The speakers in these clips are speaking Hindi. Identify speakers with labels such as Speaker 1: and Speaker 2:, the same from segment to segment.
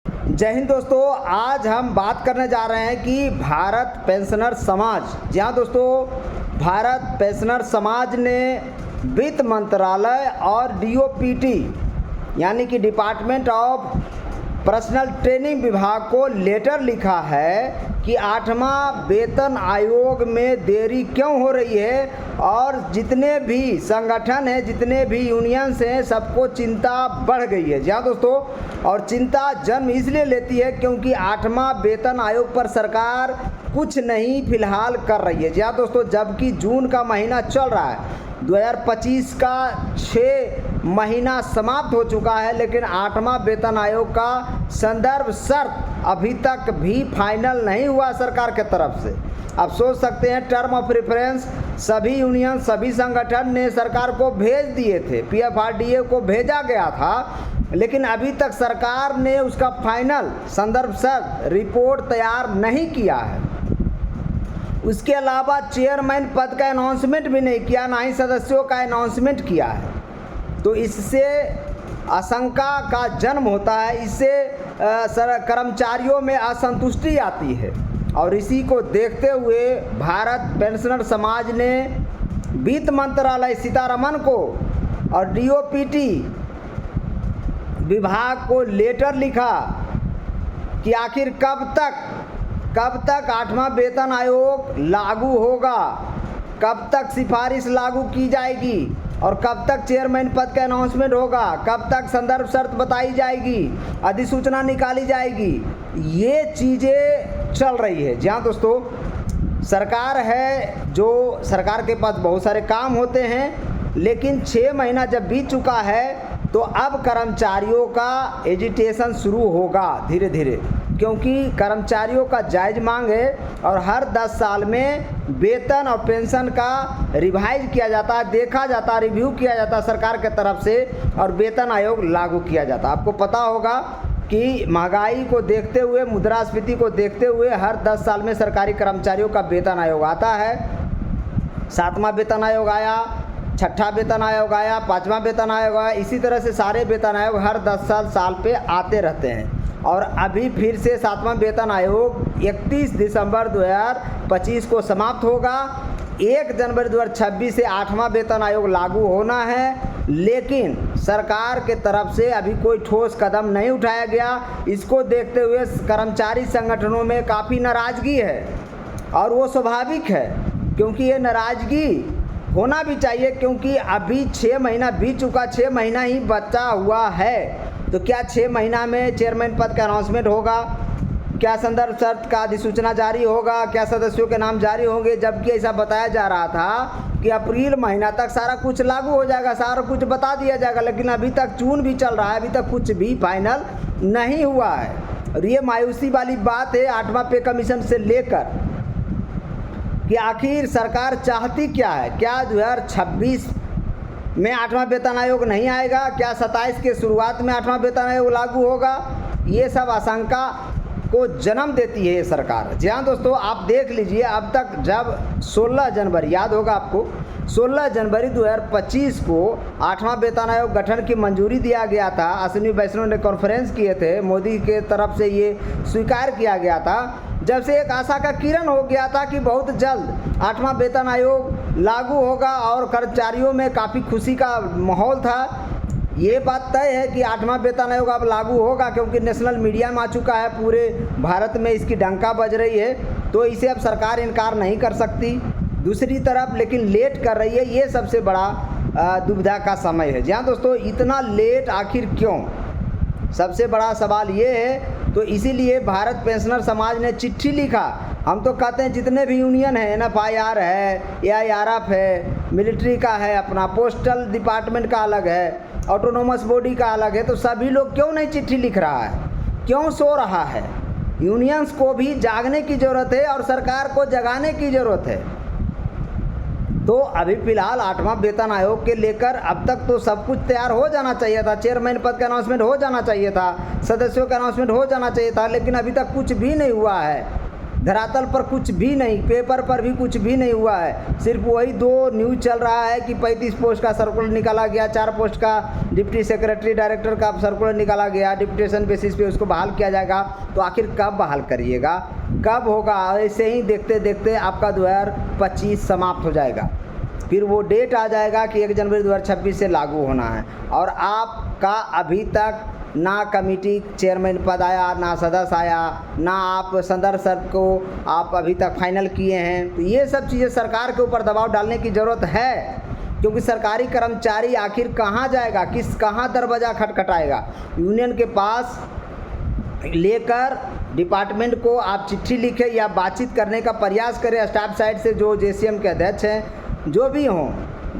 Speaker 1: जय हिंद दोस्तों। आज हम बात करने जा रहे हैं कि भारत पेंशनर समाज, जहां दोस्तों भारत पेंशनर समाज ने वित्त मंत्रालय और डीओपीटी यानी कि डिपार्टमेंट ऑफ पर्सनल ट्रेनिंग विभाग को लेटर लिखा है कि 8वां वेतन आयोग में देरी क्यों हो रही है, और जितने भी संगठन हैं, जितने भी यूनियंस हैं, सबको चिंता बढ़ गई है। जहाँ दोस्तों और चिंता जन्म इसलिए लेती है क्योंकि 8वां वेतन आयोग पर सरकार कुछ नहीं फिलहाल कर रही है। जहाँ दोस्तों जबकि जून का महीना चल रहा है, 2025 का 6 महीना समाप्त हो चुका है, लेकिन 8वां वेतन आयोग का संदर्भ शर्त अभी तक भी फाइनल नहीं हुआ सरकार के तरफ से। आप सोच सकते हैं, टर्म ऑफ रेफरेंस सभी यूनियन, सभी संगठन ने सरकार को भेज दिए थे, पीएफआरडीए को भेजा गया था, लेकिन अभी तक सरकार ने उसका फाइनल संदर्भ शर्त रिपोर्ट तैयार नहीं किया है। उसके अलावा चेयरमैन पद का अनाउंसमेंट भी नहीं किया, ना ही सदस्यों का अनाउंसमेंट किया है। तो इससे आशंका का जन्म होता है, इससे कर्मचारियों में असंतुष्टि आती है, और इसी को देखते हुए भारत पेंशनर समाज ने वित्त मंत्रालय सीतारमण को और डीओपीटी विभाग को लेटर लिखा कि आखिर कब तक 8वां वेतन आयोग लागू होगा, कब तक सिफारिश लागू की जाएगी, और कब तक चेयरमैन पद का अनाउंसमेंट होगा, कब तक संदर्भ शर्त बताई जाएगी, अधिसूचना निकाली जाएगी। ये चीज़ें चल रही है। जहाँ दोस्तों सरकार है, जो सरकार के पास बहुत सारे काम होते हैं, लेकिन 6 महीना जब बीत चुका है तो अब कर्मचारियों का एजिटेशन शुरू होगा धीरे धीरे, क्योंकि कर्मचारियों का जायज़ मांग है और हर 10 साल में वेतन और पेंशन का रिवाइज किया जाता है, देखा जाता है, रिव्यू किया जाता है सरकार के तरफ से, और वेतन आयोग लागू किया जाता है। आपको पता होगा कि महंगाई को देखते हुए, मुद्रास्फीति को देखते हुए हर 10 साल में सरकारी कर्मचारियों का वेतन आयोग आता है। 7वां वेतन आयोग आया, 6ठा वेतन आयोग आया, 5वां वेतन आयोग आया, इसी तरह से सारे वेतन आयोग हर 10 साल पे आते रहते हैं। और अभी फिर से 7वां वेतन आयोग 31 दिसंबर 2025 को समाप्त होगा। 1 जनवरी 2026 से 8वां वेतन आयोग लागू होना है, लेकिन सरकार के तरफ से अभी कोई ठोस कदम नहीं उठाया गया। इसको देखते हुए कर्मचारी संगठनों में काफ़ी नाराज़गी है, और वो स्वाभाविक है, क्योंकि ये नाराज़गी होना भी चाहिए, क्योंकि अभी 6 महीना बीत चुका, 6 महीना ही बचा हुआ है। तो क्या 6 महीना में चेयरमैन पद का अनाउंसमेंट होगा, क्या संदर्भ शर्त का अधिसूचना जारी होगा, क्या सदस्यों के नाम जारी होंगे, जबकि ऐसा बताया जा रहा था कि अप्रैल महीना तक सारा कुछ लागू हो जाएगा, सारा कुछ बता दिया जाएगा, लेकिन अभी तक जून भी चल रहा है, अभी तक कुछ भी फाइनल नहीं हुआ है। और ये मायूसी वाली बात है 8वां पे कमीशन से लेकर कि आखिर सरकार चाहती क्या है। क्या 2026 में 8वां वेतन आयोग नहीं आएगा, क्या 27 के शुरुआत में 8वां वेतन आयोग लागू होगा? ये सब आशंका को जन्म देती है ये सरकार। जी हाँ दोस्तों, आप देख लीजिए, अब तक जब 16 जनवरी, याद होगा आपको, 16 जनवरी 2025 को 8वां वेतन आयोग गठन की मंजूरी दिया गया था। अश्विनी वैष्णव ने कॉन्फ्रेंस किए थे, मोदी के तरफ से ये स्वीकार किया गया था। जब से एक आशा का किरण हो गया था कि बहुत जल्द 8वां वेतन आयोग लागू होगा, और कर्मचारियों में काफ़ी खुशी का माहौल था। ये बात तय है कि 8वां वेतन आयोग अब लागू होगा, क्योंकि नेशनल मीडिया में आ चुका है, पूरे भारत में इसकी डंका बज रही है, तो इसे अब सरकार इनकार नहीं कर सकती। दूसरी तरफ लेकिन लेट कर रही है, ये सबसे बड़ा दुविधा का समय है। जहाँ दोस्तों इतना लेट आखिर क्यों, सबसे बड़ा सवाल ये है। तो इसीलिए भारत पेंशनर समाज ने चिट्ठी लिखा। हम तो कहते हैं जितने भी यूनियन है, NFIR है, AIRF है, मिलिट्री का है, अपना पोस्टल डिपार्टमेंट का अलग है, ऑटोनोमस बॉडी का अलग है, तो सभी लोग क्यों नहीं चिट्ठी लिख रहा है, क्यों सो रहा है? यूनियंस को भी जागने की ज़रूरत है और सरकार को जगाने की ज़रूरत है। तो अभी फ़िलहाल 8वां वेतन आयोग के लेकर अब तक तो सब कुछ तैयार हो जाना चाहिए था, चेयरमैन पद का अनाउंसमेंट हो जाना चाहिए था, सदस्यों का अनाउंसमेंट हो जाना चाहिए था, लेकिन अभी तक कुछ भी नहीं हुआ है। धरातल पर कुछ भी नहीं, पेपर पर भी कुछ भी नहीं हुआ है। सिर्फ वही 2 न्यूज़ चल रहा है कि 35 पोस्ट का सर्कुलर निकाला गया, 4 पोस्ट का डिप्टी सेक्रेटरी डायरेक्टर का सर्कुलर निकाला गया, डिप्यूटेशन बेसिस पे उसको बहाल किया जाएगा। तो आखिर कब बहाल करिएगा, कब होगा? ऐसे ही देखते देखते आपका 2025 समाप्त हो जाएगा। फिर वो डेट आ जाएगा कि 1 जनवरी 2026 से लागू होना है, और आपका अभी तक ना कमेटी चेयरमैन पद आया, ना सदस्य आया, ना आप सदस्य को आप अभी तक फाइनल किए हैं। तो ये सब चीज़ें सरकार के ऊपर दबाव डालने की ज़रूरत है, क्योंकि सरकारी कर्मचारी आखिर कहाँ जाएगा, कहाँ दरवाज़ा खटखटाएगा? यूनियन के पास लेकर डिपार्टमेंट को आप चिट्ठी लिखें या बातचीत करने का प्रयास करें स्टाफ साइड से, जो जेसीएम के अध्यक्ष हैं, जो भी हों,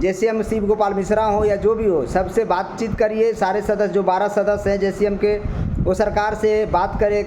Speaker 1: जेसीएम शिव गोपाल मिश्रा हो या जो भी हो, सबसे बातचीत करिए। सारे सदस्य जो 12 सदस्य हैं जेसीएम के, वो सरकार से बात करें,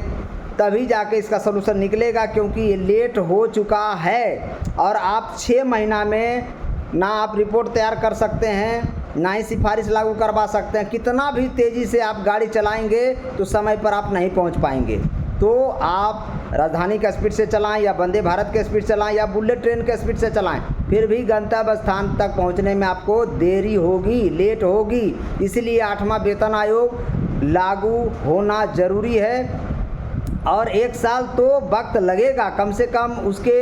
Speaker 1: तभी जाके इसका सलूशन निकलेगा। क्योंकि ये लेट हो चुका है, और आप 6 महीना में ना आप रिपोर्ट तैयार कर सकते हैं, ना ही सिफारिश लागू करवा सकते हैं। कितना भी तेज़ी से आप गाड़ी चलाएंगे तो समय पर आप नहीं पहुंच पाएंगे। तो आप राजधानी का स्पीड से चलाएं, या वंदे भारत के स्पीड चलाएं, या बुलेट ट्रेन के स्पीड से चलाएं, फिर भी गंतव्य स्थान तक पहुंचने में आपको देरी होगी, लेट होगी। इसलिए 8वां वेतन आयोग लागू होना ज़रूरी है, और 1 साल तो वक्त लगेगा कम से कम। उसके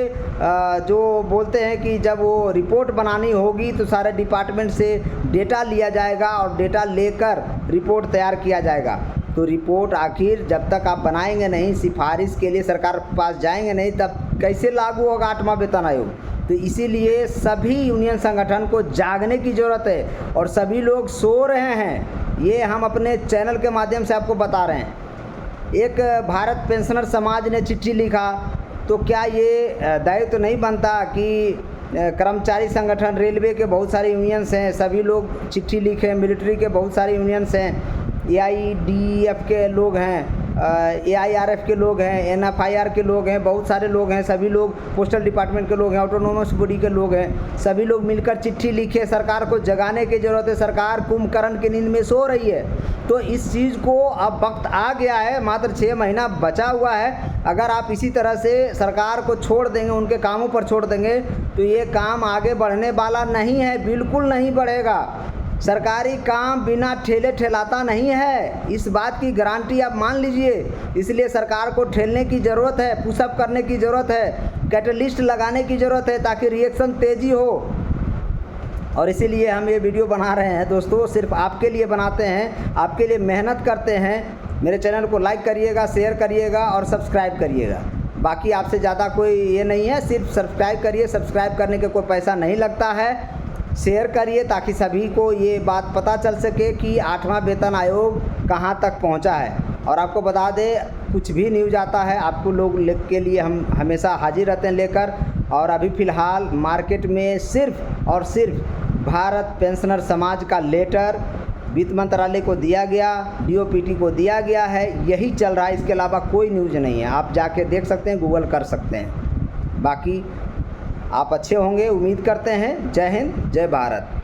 Speaker 1: जो बोलते हैं कि जब वो रिपोर्ट बनानी होगी तो सारे डिपार्टमेंट से डेटा लिया जाएगा, और डेटा लेकर रिपोर्ट तैयार किया जाएगा। तो रिपोर्ट आखिर जब तक आप बनाएंगे नहीं, सिफारिश के लिए सरकार के पास जाएंगे नहीं, तब कैसे लागू होगा 8वां वेतन आयोग? तो इसीलिए सभी यूनियन संगठन को जागने की ज़रूरत है, और सभी लोग सो रहे हैं। ये हम अपने चैनल के माध्यम से आपको बता रहे हैं। एक भारत पेंशनर समाज ने चिट्ठी लिखा, तो क्या ये दायित्व तो नहीं बनता कि कर्मचारी संगठन, रेलवे के बहुत सारे यूनियंस हैं, सभी लोग चिट्ठी लिखें, मिलिट्री के बहुत सारे यूनियंस हैं, AIDF के लोग हैं, AIRF के लोग हैं, NFIR के लोग हैं, बहुत सारे लोग हैं, सभी लोग पोस्टल डिपार्टमेंट के लोग हैं, ऑटोनोमस बॉडी के लोग हैं, सभी लोग मिलकर चिट्ठी लिखे। सरकार को जगाने की ज़रूरत है। सरकार कुंभकर्ण की नींद में सो रही है। तो इस चीज़ को अब वक्त आ गया है, मात्र 6 महीना बचा हुआ है। अगर आप इसी तरह से सरकार को छोड़ देंगे, उनके कामों पर छोड़ देंगे, तो ये काम आगे बढ़ने वाला नहीं है, बिल्कुल नहीं बढ़ेगा। सरकारी काम बिना ठेले ठेलाता नहीं है, इस बात की गारंटी आप मान लीजिए। इसलिए सरकार को ठेलने की ज़रूरत है, पुशअप करने की ज़रूरत है, कैटलिस्ट लगाने की ज़रूरत है, ताकि रिएक्शन तेज़ी हो। और इसीलिए हम ये वीडियो बना रहे हैं दोस्तों, सिर्फ आपके लिए बनाते हैं, आपके लिए मेहनत करते हैं। मेरे चैनल को लाइक करिएगा, शेयर करिएगा और सब्सक्राइब करिएगा। बाकी आपसे ज़्यादा कोई ये नहीं है, सिर्फ सब्सक्राइब करिए। सब्सक्राइब करने के कोई पैसा नहीं लगता है। शेयर करिए ताकि सभी को ये बात पता चल सके कि 8वां वेतन आयोग कहाँ तक पहुँचा है। और आपको बता दें, कुछ भी न्यूज़ आता है आपको लोग के लिए हम हमेशा हाजिर रहते हैं लेकर। और अभी फ़िलहाल मार्केट में सिर्फ और सिर्फ भारत पेंशनर समाज का लेटर वित्त मंत्रालय को दिया गया, DOPT को दिया गया है, यही चल रहा है। इसके अलावा कोई न्यूज़ नहीं है। आप जाके देख सकते हैं, गूगल कर सकते हैं। बाकी आप अच्छे होंगे, उम्मीद करते हैं। जय हिंद, जय भारत।